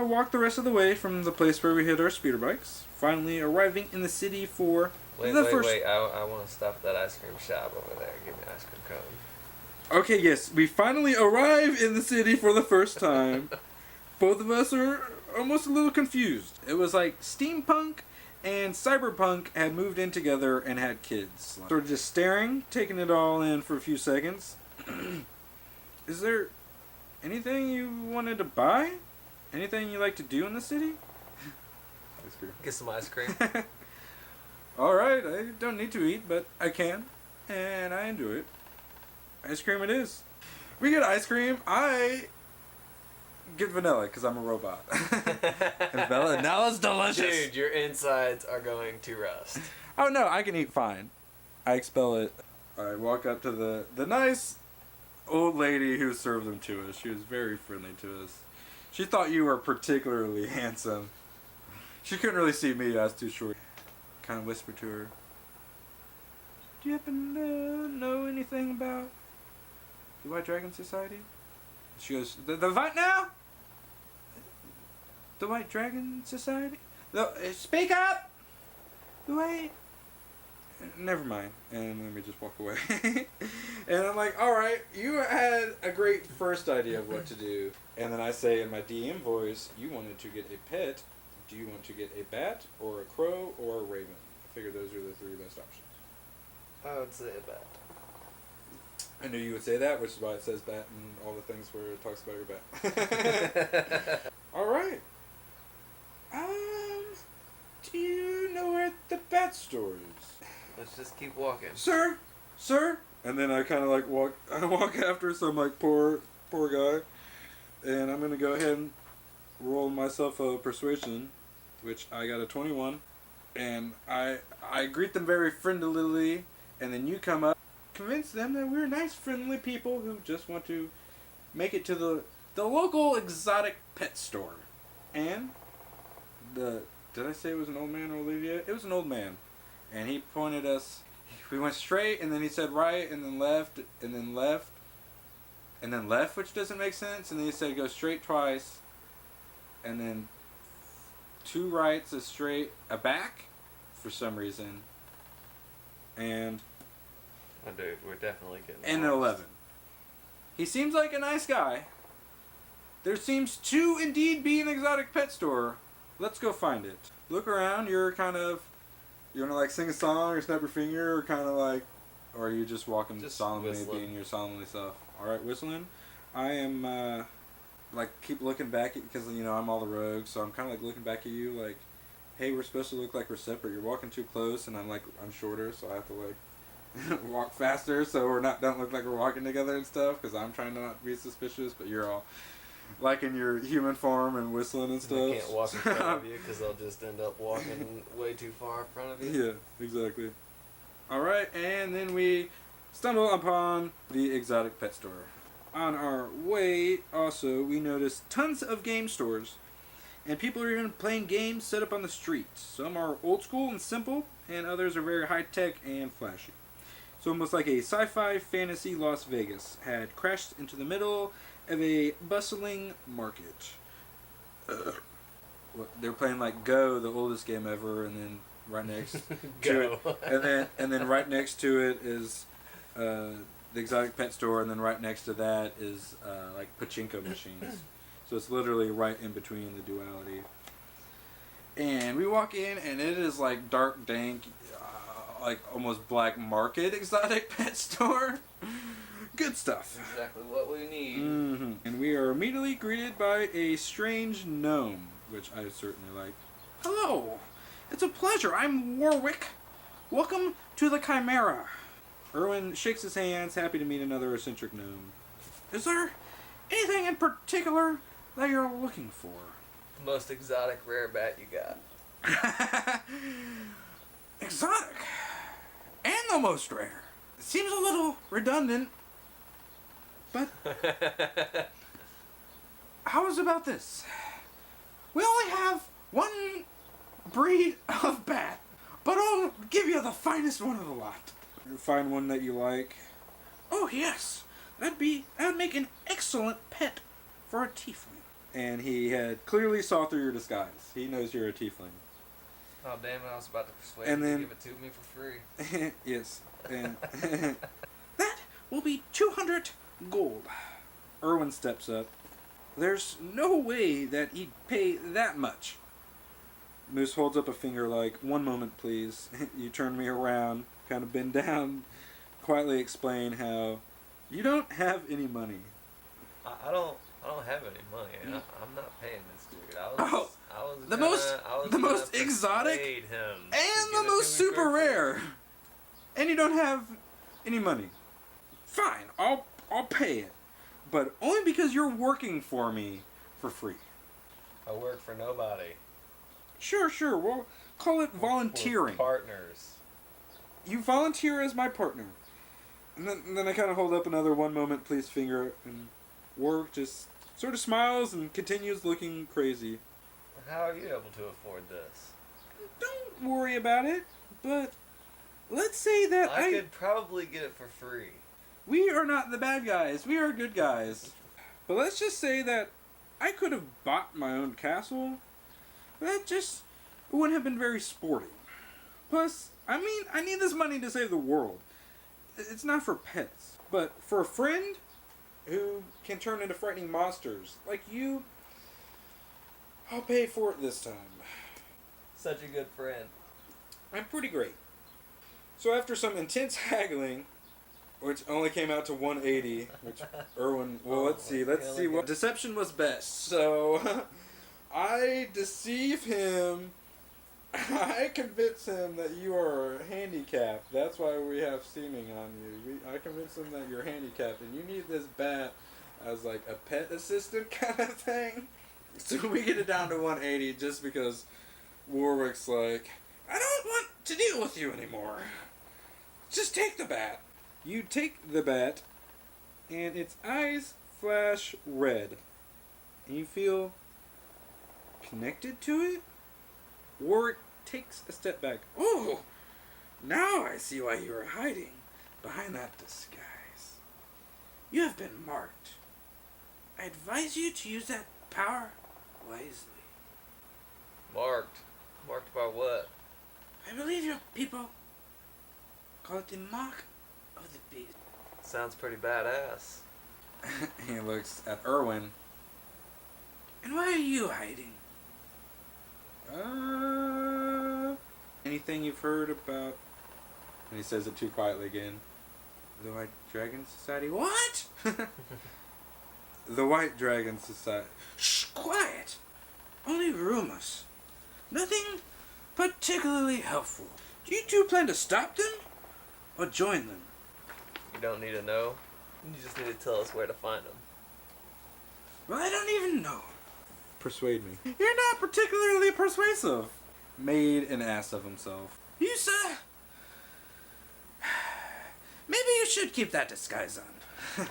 walk the rest of the way from the place where we hid our speeder bikes, finally arriving in the city for Wait, I want to stop at that ice cream shop over there. Give me an ice cream cone. Okay, yes, we finally arrive in the city for the first time. Both of us are almost a little confused. It was like steampunk and cyberpunk had moved in together and had kids. Sort of just staring, taking it all in for a few seconds. Is there anything you wanted to buy? Anything you like to do in the city? Ice cream. Get some ice cream. Alright, I don't need to eat, but I can. And I enjoy it. Ice cream it is. We get ice cream. I get vanilla because I'm a robot. And vanilla's delicious. Dude, your insides are going to rust. Oh no, I can eat fine. I expel it. I walk up to the nice old lady who served them to us. She was very friendly to us. She thought you were particularly handsome. She couldn't really see me, I was too short. Kind of whispered to her, do you happen to know anything about the White Dragon Society? She goes, the what now? The White Dragon Society? Speak up! The White... Never mind. And let me just walk away. And I'm like, alright, you had a great first idea of what to do. And then I say in my DM voice, you wanted to get a pet. Do you want to get a bat, or a crow, or a raven? I figured those are the three best options. I would say a bat. I knew you would say that, which is why it says bat and all the things where it talks about your bat. Alright. Do you know where the bat store is? Let's just keep walking. Sir? And then I kind of like walk after some like poor guy. And I'm going to go ahead and roll myself a persuasion, which I got a 21. And I greet them very friendlily, and then you come up, convince them that we're nice, friendly people who just want to make it to the local exotic pet store. And did I say it was an old man or Olivia? It was an old man. And he pointed us, we went straight, and then he said right, and then left, and then left, and then left, which doesn't make sense, and then he said go straight twice, and then 2 rights, a back, for some reason, and... Oh dude, we're definitely getting and an 11. He seems like a nice guy. There seems to indeed be an exotic pet store. Let's go find it. Look around, you want to like sing a song or snap your finger or kind of like, or are you just walking solemnly, whistling. being your solemnly self? Alright, whistling. I am, like, keep looking back at, because, I'm all the rogues, so I'm kind of like looking back at you like, hey, we're supposed to look like we're separate. You're walking too close, and I'm shorter, so I have to like, walk faster so don't look like we're walking together and stuff, because I'm trying to not be suspicious, but you're all like in your human form and whistling and stuff. I can't walk in front of you because I'll just end up walking way too far in front of you. Yeah, exactly. Alright, and then we stumble upon the exotic pet store. On our way, also, we noticed tons of game stores, and people are even playing games set up on the streets. Some are old school and simple, and others are very high-tech and flashy. So almost like a sci-fi fantasy Las Vegas had crashed into the middle of a bustling market. They're playing like Go, the oldest game ever, and then right next to it, and then right next to it is the exotic pet store, and then right next to that is like pachinko machines. So it's literally right in between the duality. And we walk in, and it is like dark, dank, like almost black market exotic pet store. Good stuff. Exactly what we need. Mm-hmm. And we are immediately greeted by a strange gnome, which I certainly like. Hello! It's a pleasure. I'm Warwick. Welcome to the Chimera. Erwin shakes his hands, happy to meet another eccentric gnome. Is there anything in particular that you're looking for? The most exotic rare bat you got. Exotic? And the most rare. It seems a little redundant. But how is about this? We only have one breed of bat, but I'll give you the finest one of the lot. You find one that you like. Oh yes, that would make an excellent pet for a tiefling. and he had clearly saw through your disguise. He knows you're a tiefling. Oh damn it! I was about to persuade And him then- to give it to me for free. Yes. And that will be 200 gold. Erwin steps up. There's no way that he'd pay that much. Moose holds up a finger like, 1 moment please. You turn me around, kind of bend down, quietly explain how you don't have any money. I don't have any money. I'm not paying this dude. Oh, I was the gonna- most- I was the gonna most exotic persuade him to And give the it to most me super for free. rare. And you don't have any money. Fine, I'll pay it. But only because you're working for me for free. I work for nobody. Sure, we'll call it We're volunteering. partners. You volunteer as my partner. And then I kind of hold up another 1 moment please finger, and Warwick just sort of smiles and continues looking crazy. How are you able to afford this? Don't worry about it, but let's say that I could probably get it for free. we are not the bad guys, we are good guys. But let's just say that I could have bought my own castle, but that just wouldn't have been very sporting. Plus, I mean, I need this money to save the world. It's not for pets, but for a friend who can turn into frightening monsters like you, I'll pay for it this time. Such a good friend. I'm pretty great. So after some intense haggling, which only came out to 180, which Erwin, well, let's see what deception was best. So I deceive him. I convince him that you are handicapped. That's why we have seeming on you. I convince him that you're handicapped and you need this bat as like a pet assistant kind of thing. So we get it down to 180 just because Warwick's like, I don't want to deal with you anymore. Just take the bat. You take the bat, and its eyes flash red. And you feel connected to it? Warwick takes a step back. Oh, now I see why you were hiding behind that disguise. You have been marked. I advise you to use that power wisely. Marked. Marked by what? I believe your people call it the mark of the beast. Sounds pretty badass. He looks at Erwin. And why are you hiding? Anything you've heard about? And he says it too quietly again. The White Dragon Society. What? The White Dragon Society. Shh, quiet. Only rumors. Nothing particularly helpful. Do you two plan to stop them or join them? You don't need to know. You just need to tell us where to find them. Well, I don't even know. Persuade me. You're not particularly persuasive. Made an ass of himself. You, sir? Maybe you should keep that disguise on.